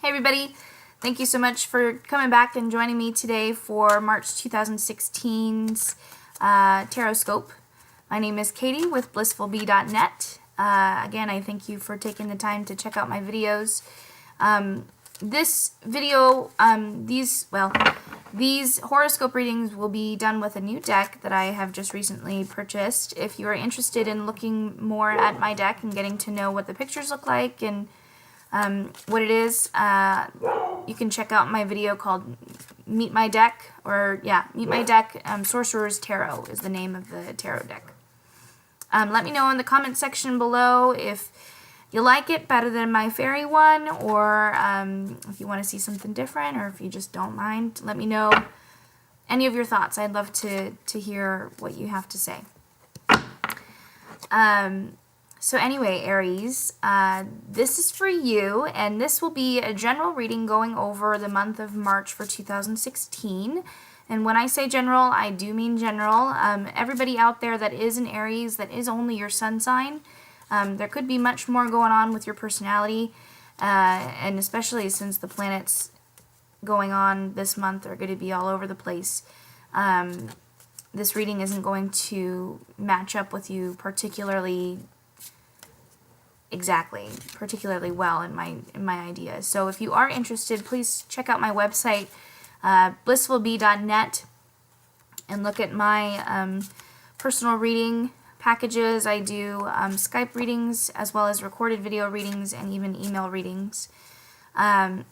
Hey everybody, thank you so much for coming back and joining me today for March 2016's Tarot Scope. My name is Katie with blissfulbee.net. Again, I thank you for taking the time to check out my videos. This video, these horoscope readings will be done with a new deck that I have just recently purchased. If you are interested in looking more at my deck and getting to know what the pictures look like and what it is, you can check out my video called Meet My Deck, Meet My Deck, Sorcerer's Tarot is the name of the tarot deck. Let me know in the comment section below if you like it better than my fairy one, or if you want to see something different, or if you just don't mind. Let me know any of your thoughts. I'd love to hear what you have to say. So anyway, Aries, this is for you, and this will be a general reading going over the month of March for 2016. And when I say general, I do mean general. Everybody out there that is an Aries, that is only your sun sign, there could be much more going on with your personality, and especially since the planets going on this month are going to be all over the place. This reading isn't going to match up with you particularly well in my ideas. So if you are interested, please check out my website, blissfulbee.net, and look at my personal reading packages. I do Skype readings as well as recorded video readings and even email readings. And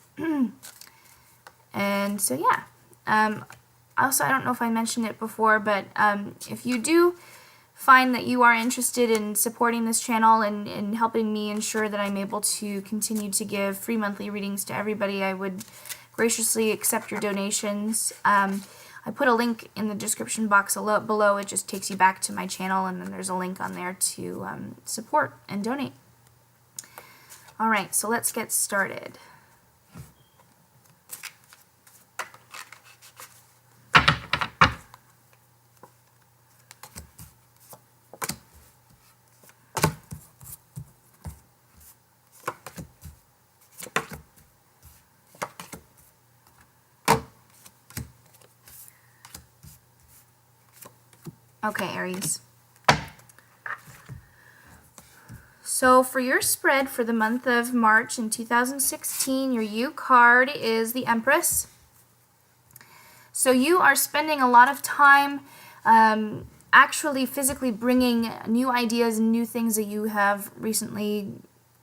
so yeah. Also, I don't know if I mentioned it before, but if you do find that you are interested in supporting this channel and helping me ensure that I'm able to continue to give free monthly readings to everybody, I would graciously accept your donations. I put a link in the description box below. It just takes you back to my channel, and then there's a link on there to support and donate. Alright, so let's get started. Okay, Aries. So for your spread for the month of March in 2016, your U card is the Empress. So you are spending a lot of time actually physically bringing new ideas and new things that you have recently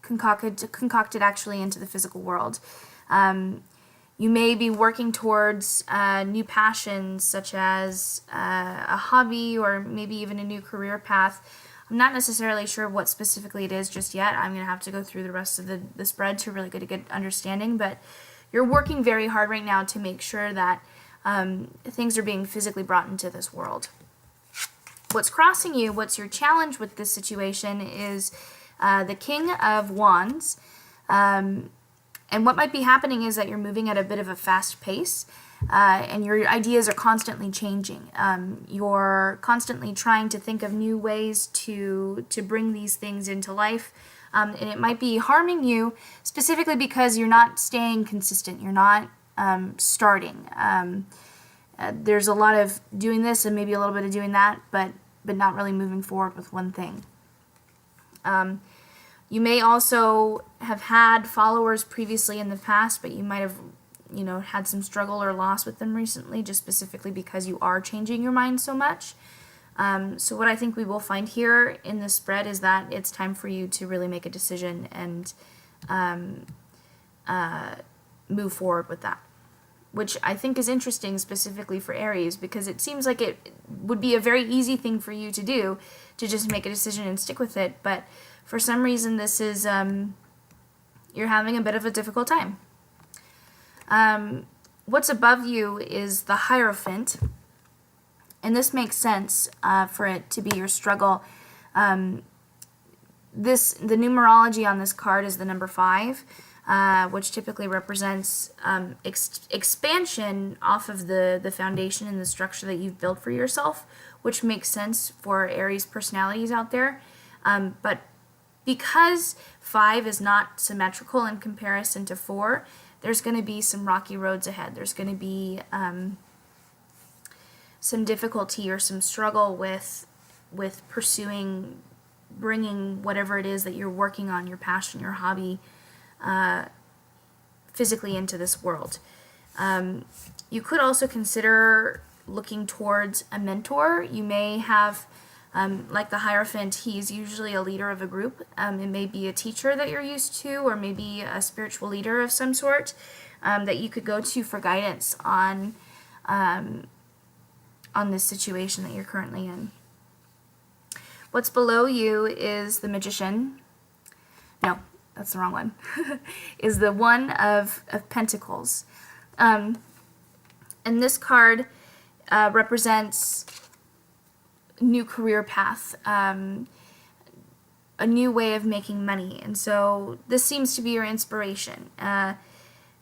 concocted actually into the physical world. You may be working towards new passions, such as a hobby or maybe even a new career path. I'm not necessarily sure what specifically it is just yet. I'm going to have to go through the rest of the spread to really get a good understanding. But you're working very hard right now to make sure that things are being physically brought into this world. What's crossing you, what's your challenge with this situation is the King of Wands. And what might be happening is that you're moving at a bit of a fast pace, and your ideas are constantly changing. You're constantly trying to think of new ways to bring these things into life, and it might be harming you specifically because you're not staying consistent. You're not starting. There's a lot of doing this and maybe a little bit of doing that, but not really moving forward with one thing. You may also have had followers previously in the past, but you might have, had some struggle or loss with them recently, just specifically because you are changing your mind so much. So what I think we will find here in this spread is that it's time for you to really make a decision and move forward with that, which I think is interesting specifically for Aries, because it seems like it would be a very easy thing for you to do, to just make a decision and stick with it, but for some reason this is, you're having a bit of a difficult time. What's above you is the Hierophant, and this makes sense for it to be your struggle. The numerology on this card is the number 5, which typically represents expansion off of the foundation and the structure that you've built for yourself, which makes sense for Aries personalities out there. But because 5 is not symmetrical in comparison to 4, there's going to be some rocky roads ahead. There's going to be some difficulty or some struggle with pursuing, bringing whatever it is that you're working on, your passion, your hobby, physically into this world. You could also consider looking towards a mentor. You may have, like the Hierophant, he's usually a leader of a group. It may be a teacher that you're used to, or maybe a spiritual leader of some sort that you could go to for guidance on this situation that you're currently in. What's below you is the Magician. No, that's the wrong one. Is the One of Pentacles. And this card represents a new career path, a new way of making money. And so this seems to be your inspiration,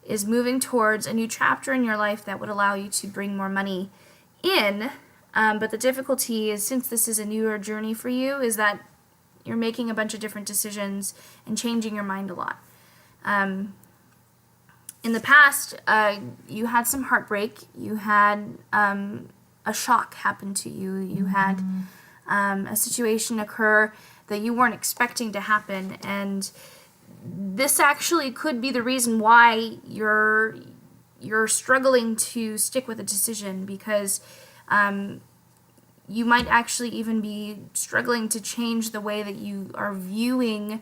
is moving towards a new chapter in your life that would allow you to bring more money in. But the difficulty is, since this is a newer journey for you, is that you're making a bunch of different decisions and changing your mind a lot. In the past, you had some heartbreak. You had a shock happen to you. You had a situation occur that you weren't expecting to happen, and this actually could be the reason why you're struggling to stick with a decision, because you might actually even be struggling to change the way that you are viewing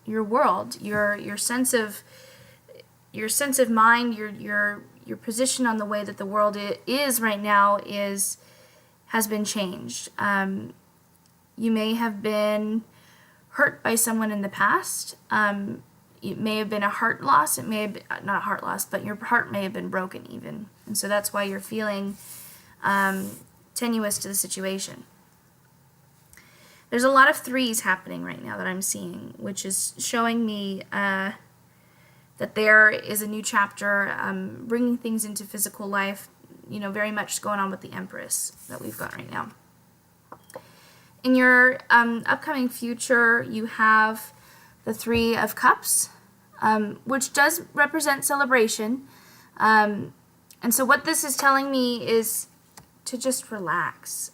your world, your sense of mind, your position on the way that the world is right now has been changed. You may have been hurt by someone in the past. It may have been a heart loss. It may have been, not a heart loss, but your heart may have been broken even. And so that's why you're feeling tenuous to the situation. There's a lot of 3s happening right now that I'm seeing, which is showing me that there is a new chapter, bringing things into physical life, very much going on with the Empress that we've got right now. In your upcoming future, you have the 3 of Cups, which does represent celebration. And so what this is telling me is to just relax.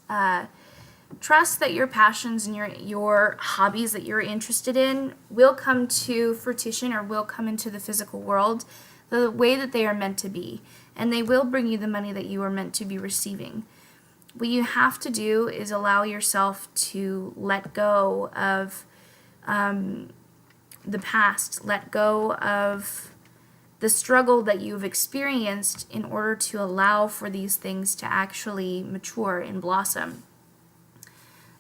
Trust that your passions and your hobbies that you're interested in will come to fruition, or will come into the physical world the way that they are meant to be. And they will bring you the money that you are meant to be receiving. What you have to do is allow yourself to let go of the past, let go of the struggle that you've experienced in order to allow for these things to actually mature and blossom.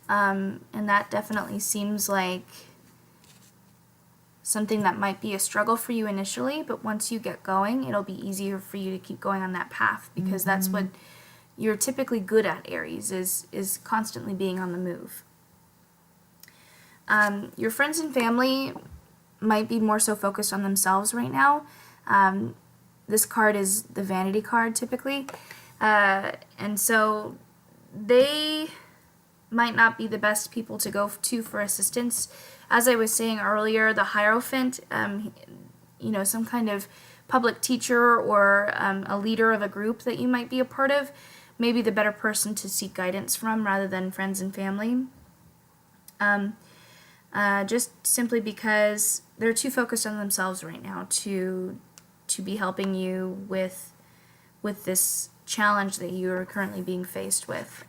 And that definitely seems like something that might be a struggle for you initially, but once you get going, it'll be easier for you to keep going on that path, because that's what you're typically good at, Aries, is constantly being on the move. Your friends and family might be more so focused on themselves right now. This card is the Vanity card typically, and so they might not be the best people to go to for assistance. As I was saying earlier, the Hierophant, some kind of public teacher or a leader of a group that you might be a part of, may be the better person to seek guidance from rather than friends and family. Just simply because they're too focused on themselves right now to be helping you with this challenge that you are currently being faced with.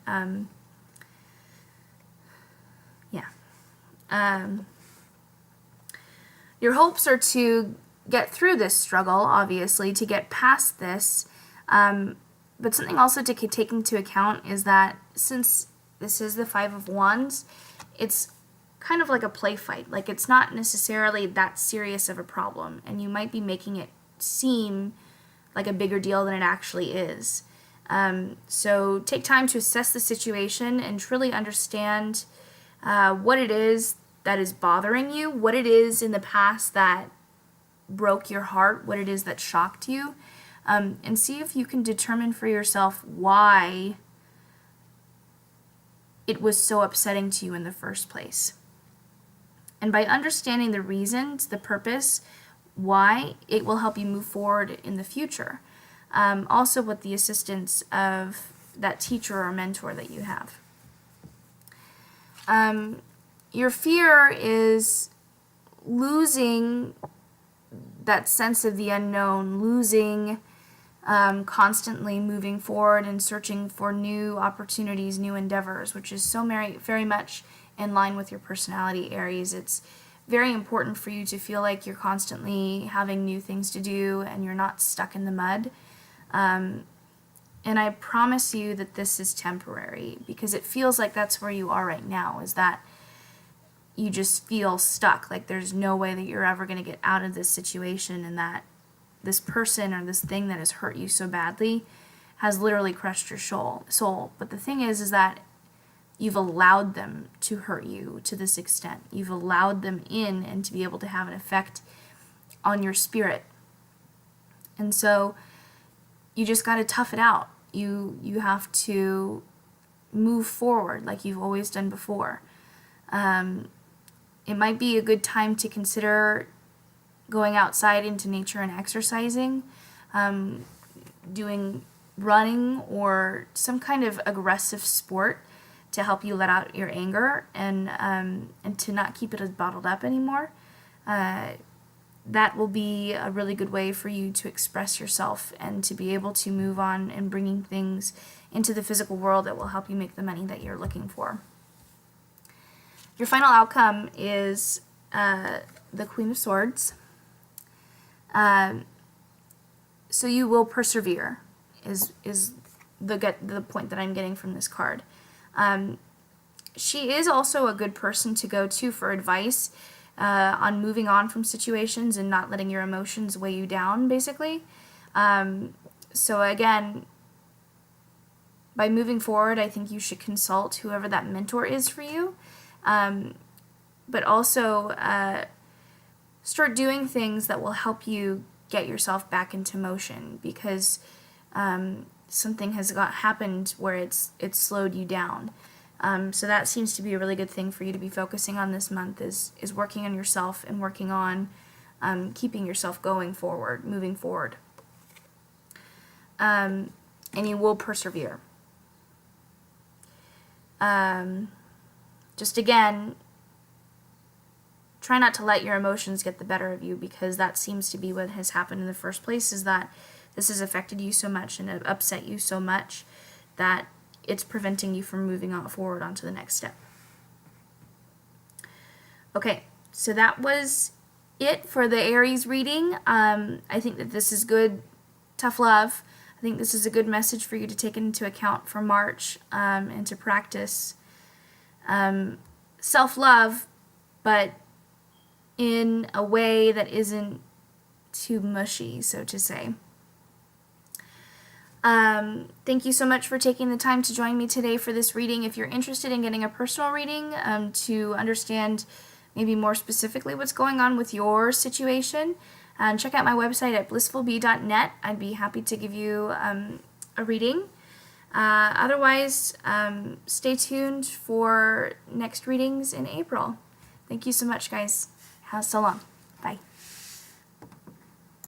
Your hopes are to get through this struggle, obviously, to get past this. But something also to take into account is that since this is the 5 of Wands, it's kind of like a play fight. Like, it's not necessarily that serious of a problem, and you might be making it seem like a bigger deal than it actually is. So take time to assess the situation and truly understand what it is that is bothering you, what it is in the past that broke your heart, what it is that shocked you, and see if you can determine for yourself why it was so upsetting to you in the first place. And by understanding the reasons, the purpose, why, it will help you move forward in the future. Also with the assistance of that teacher or mentor that you have. Your fear is losing that sense of the unknown, losing constantly moving forward and searching for new opportunities, new endeavors, which is so very much in line with your personality, Aries. It's very important for you to feel like you're constantly having new things to do and you're not stuck in the mud. And I promise you that this is temporary, because it feels like that's where you are right now, is that you just feel stuck, like there's no way that you're ever going to get out of this situation, and that this person or this thing that has hurt you so badly has literally crushed your soul. But the thing is that you've allowed them to hurt you to this extent. You've allowed them in and to be able to have an effect on your spirit. And so you just got to tough it out. You have to move forward like you've always done before. It might be a good time to consider going outside into nature and exercising, doing running or some kind of aggressive sport to help you let out your anger and to not keep it as bottled up anymore. That will be a really good way for you to express yourself and to be able to move on and bringing things into the physical world that will help you make the money that you're looking for. Your final outcome is the Queen of Swords. So you will persevere is the point that I'm getting from this card. She is also a good person to go to for advice on moving on from situations and not letting your emotions weigh you down, basically. So again, by moving forward, I think you should consult whoever that mentor is for you. But also start doing things that will help you get yourself back into motion, because something has happened where it's slowed you down. So that seems to be a really good thing for you to be focusing on this month, is working on yourself and working on keeping yourself going forward, moving forward. And you will persevere. Just again, try not to let your emotions get the better of you, because that seems to be what has happened in the first place, is that this has affected you so much and it upset you so much that it's preventing you from moving on forward onto the next step. Okay, so that was it for the Aries reading. I think that this is good, tough love. I think this is a good message for you to take into account for March and to practice self-love, but in a way that isn't too mushy, so to say. Thank you so much for taking the time to join me today for this reading. If you're interested in getting a personal reading to understand maybe more specifically what's going on with your situation, check out my website at blissfulbee.net. I'd be happy to give you a reading. Otherwise, stay tuned for next readings in April. Thank you so much, guys. So long. Bye.